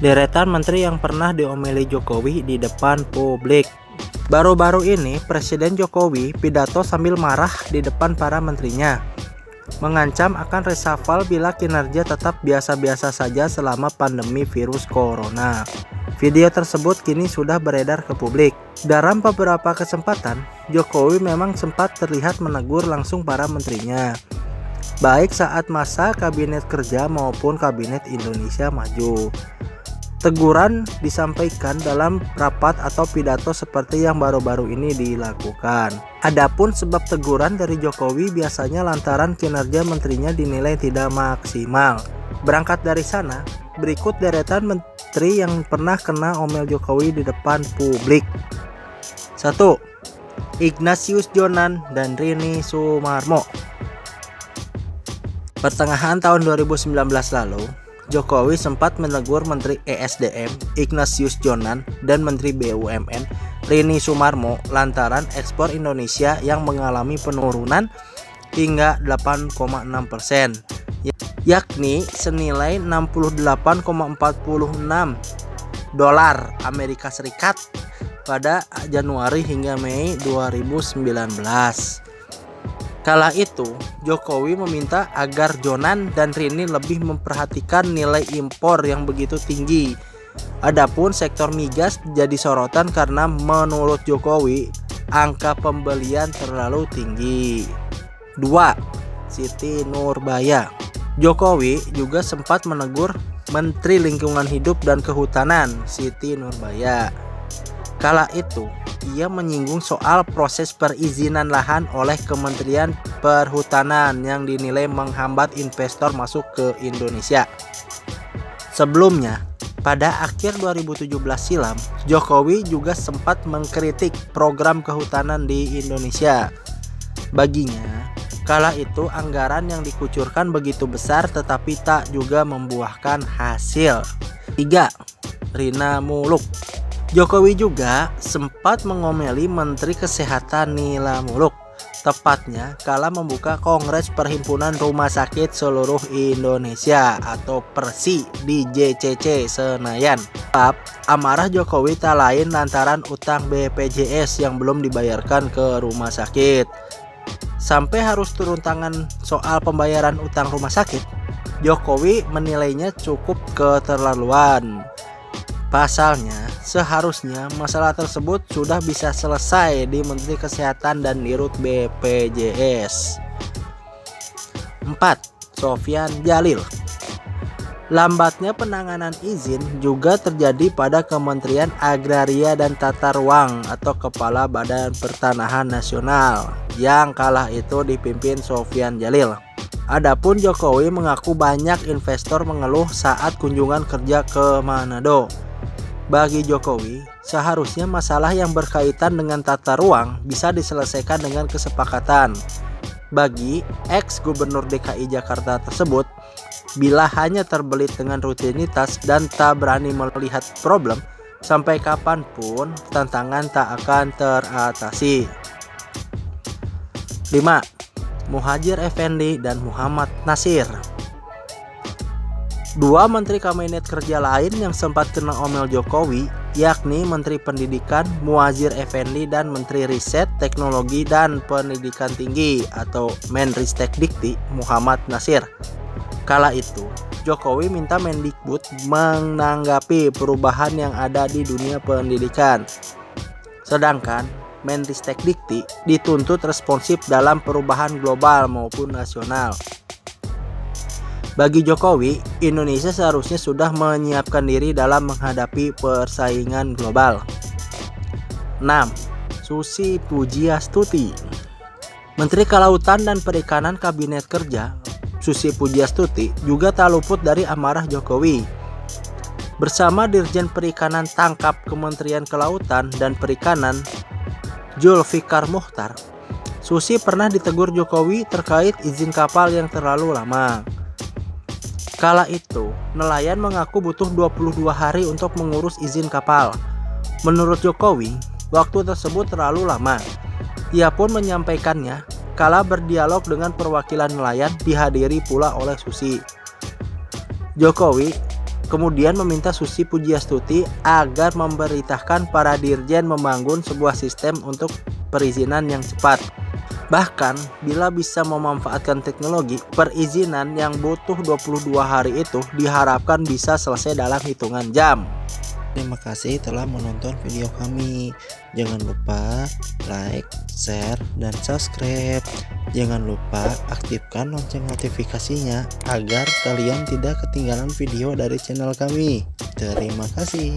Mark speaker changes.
Speaker 1: Deretan menteri yang pernah diomeli Jokowi di depan publik. Baru-baru ini Presiden Jokowi pidato sambil marah di depan para menterinya, mengancam akan reshuffle bila kinerja tetap biasa-biasa saja selama pandemi virus corona. Video tersebut kini sudah beredar ke publik. Dalam beberapa kesempatan, Jokowi memang sempat terlihat menegur langsung para menterinya, baik saat masa kabinet kerja maupun kabinet Indonesia Maju. Teguran disampaikan dalam rapat atau pidato seperti yang baru-baru ini dilakukan. Adapun sebab teguran dari Jokowi biasanya lantaran kinerja menterinya dinilai tidak maksimal. Berangkat dari sana, berikut deretan menteri yang pernah kena omel Jokowi di depan publik. 1. Ignatius Jonan dan Rini Sumarmo. Pertengahan tahun 2019 lalu, Jokowi sempat menegur Menteri ESDM Ignatius Jonan dan Menteri BUMN Rini Sumarmo lantaran ekspor Indonesia yang mengalami penurunan hingga 8,6%, yakni senilai 68,46 dolar Amerika Serikat pada Januari hingga Mei 2019. Kala itu, Jokowi meminta agar Jonan dan Rini lebih memperhatikan nilai impor yang begitu tinggi. Adapun sektor migas jadi sorotan karena menurut Jokowi, angka pembelian terlalu tinggi. 2. Siti Nurbaya. Jokowi juga sempat menegur Menteri Lingkungan Hidup dan Kehutanan Siti Nurbaya. Kala itu, ia menyinggung soal proses perizinan lahan oleh Kementerian Perhutanan yang dinilai menghambat investor masuk ke Indonesia. Sebelumnya, pada akhir 2017 silam, Jokowi juga sempat mengkritik program kehutanan di Indonesia. Baginya, kala itu anggaran yang dikucurkan begitu besar tetapi tak juga membuahkan hasil. 3. Rina Muluk. Jokowi juga sempat mengomeli Menteri Kesehatan Nila Muluk, tepatnya kala membuka Kongres Perhimpunan Rumah Sakit Seluruh Indonesia atau PERSI di JCC Senayan. Amarah Jokowi tak lain lantaran utang BPJS yang belum dibayarkan ke rumah sakit. Sampai harus turun tangan soal pembayaran utang rumah sakit, Jokowi menilainya cukup keterlaluan. Pasalnya, seharusnya masalah tersebut sudah bisa selesai di Menteri Kesehatan dan Dirut BPJS. 4. Sofyan Djalil. Lambatnya penanganan izin juga terjadi pada Kementerian Agraria dan Tata Ruang atau Kepala Badan Pertanahan Nasional yang kala itu dipimpin Sofyan Djalil. Adapun Jokowi mengaku banyak investor mengeluh saat kunjungan kerja ke Manado. Bagi Jokowi, seharusnya masalah yang berkaitan dengan tata ruang bisa diselesaikan dengan kesepakatan. Bagi ex-gubernur DKI Jakarta tersebut, bila hanya terbelit dengan rutinitas dan tak berani melihat problem, sampai kapanpun tantangan tak akan teratasi. 5. Muhadjir Effendi dan Muhammad Nasir. Dua menteri kabinet kerja lain yang sempat kena omel Jokowi, yakni Menteri Pendidikan Muhadjir Effendi dan Menteri Riset, Teknologi dan Pendidikan Tinggi atau Menristekdikti Muhammad Nasir. Kala itu, Jokowi minta Mendikbud menanggapi perubahan yang ada di dunia pendidikan. Sedangkan Menristekdikti dituntut responsif dalam perubahan global maupun nasional. Bagi Jokowi, Indonesia seharusnya sudah menyiapkan diri dalam menghadapi persaingan global. 6. Susi Pujiastuti. Menteri Kelautan dan Perikanan Kabinet Kerja, Susi Pujiastuti juga tak luput dari amarah Jokowi. Bersama Dirjen Perikanan Tangkap Kementerian Kelautan dan Perikanan, Zulfikar Mukhtar, Susi pernah ditegur Jokowi terkait izin kapal yang terlalu lama. Kala itu, nelayan mengaku butuh 22 hari untuk mengurus izin kapal. Menurut Jokowi, waktu tersebut terlalu lama. Ia pun menyampaikannya kala berdialog dengan perwakilan nelayan dihadiri pula oleh Susi. Jokowi kemudian meminta Susi Pujiastuti agar memberitakan para dirjen membangun sebuah sistem untuk perizinan yang cepat. Bahkan bila bisa memanfaatkan teknologi, perizinan yang butuh 22 hari itu diharapkan bisa selesai dalam hitungan jam.
Speaker 2: Terima kasih telah menonton video kami. Jangan lupa like, share, dan subscribe. Jangan lupa aktifkan lonceng notifikasinya agar kalian tidak ketinggalan video dari channel kami. Terima kasih.